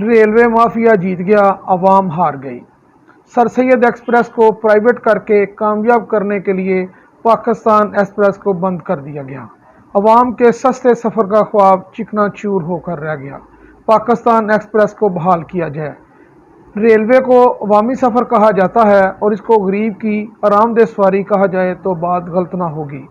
Railway mafia जीत गया, अवाम हार गई। सर सैयद एक्सप्रेस को प्राइवेट करके कामयाब करने के लिए पाकिस्तान एक्सप्रेस को बंद कर दिया गया। अवाम के सस्ते सफ़र का ख्वाब चिकनाचूर होकर रह गया। पाकिस्तान एक्सप्रेस को बहाल किया जाए। रेलवे को अवामी सफ़र कहा जाता है और इसको गरीब की आरामदेह सवारी कहा जाए तो बात गलत ना होगी।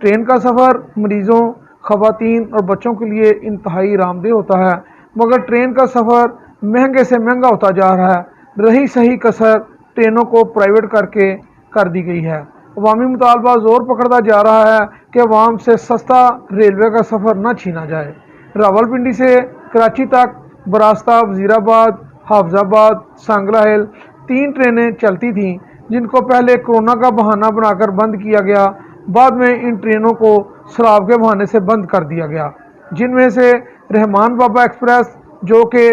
ट्रेन का सफ़र मरीज़ों, ख़वातीन और बच्चों के लिए इंतहाई आरामदेह होता है, मगर ट्रेन का सफ़र महंगे से महंगा होता जा रहा है। रही सही कसर ट्रेनों को प्राइवेट करके कर दी गई है। अवामी मुतालबा ज़ोर पकड़ता जा रहा है कि अवाम से सस्ता रेलवे का सफ़र न छीना जाए। रावलपिंडी से कराची तक बरास्ता वज़ीराबाद, हाफजाबाद, सांगला हिल 3 ट्रेनें चलती थीं, जिनको पहले कोरोना का बहाना बनाकर बंद किया गया। बाद में इन ट्रेनों को शराब के बहाने से बंद कर दिया गया, जिनमें से रहमान बाबा एक्सप्रेस जो कि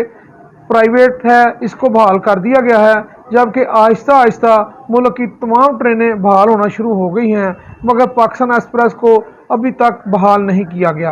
प्राइवेट है, इसको बहाल कर दिया गया है, जबकि आहिस्ता आहिस्ता मुल्क की तमाम ट्रेनें बहाल होना शुरू हो गई हैं, मगर पाकिस्तान एक्सप्रेस को अभी तक बहाल नहीं किया गया।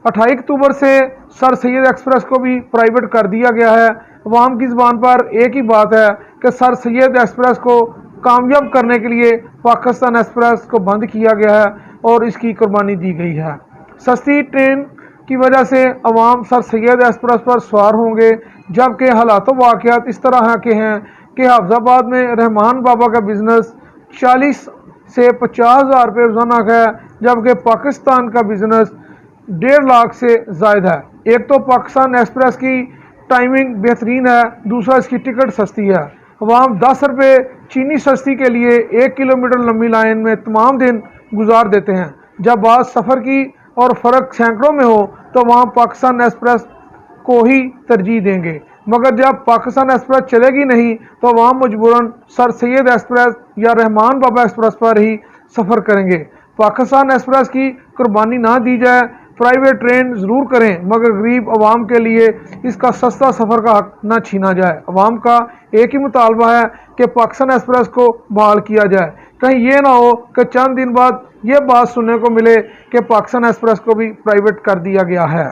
28 अक्टूबर से सर सैयद एक्सप्रेस को भी प्राइवेट कर दिया गया है। अवाम की ज़बान पर एक ही बात है कि सर सैयद एक्सप्रेस को कामयाब करने के लिए पाकिस्तान एक्सप्रेस को बंद किया गया है और इसकी कुर्बानी दी गई है। सस्ती ट्रेन की वजह से अवाम सर सैयद एक्सप्रेस पर सवार होंगे, जबकि हालात वाक़यात इस तरह के हैं कि हाफजाबाद में रहमान बाबा का बिज़नेस 40 से 50,000 रुपये रोज़ाना का है, जबकि पाकिस्तान का बिज़नेस 1.5 लाख से ज़ायद है। एक तो पाकिस्तान एक्सप्रेस की टाइमिंग बेहतरीन है, दूसरा इसकी टिकट सस्ती है। अवाम 10 रुपये चीनी सस्ती के लिए 1 किलोमीटर लंबी लाइन में तमाम दिन गुजार देते हैं। जब बात सफ़र की और फ़र्क सैकड़ों में हो तो वहाँ पाकिस्तान एक्सप्रेस को ही तरजीह देंगे, मगर जब पाकिस्तान एक्सप्रेस चलेगी नहीं तो वहाँ मजबूरन सर सैयद एक्सप्रेस या रहमान बाबा एक्सप्रेस पर ही सफ़र करेंगे। पाकिस्तान एक्सप्रेस की कुर्बानी ना दी जाए, प्राइवेट ट्रेन ज़रूर करें, मगर गरीब अवाम के लिए इसका सस्ता सफ़र का हक ना छीना जाए। अवाम का एक ही मुतालबा है कि पाकिस्तान एक्सप्रेस को बहाल किया जाए। कहीं ये ना हो कि चंद दिन बाद ये बात सुनने को मिले कि पाकिस्तान एक्सप्रेस को भी प्राइवेट कर दिया गया है।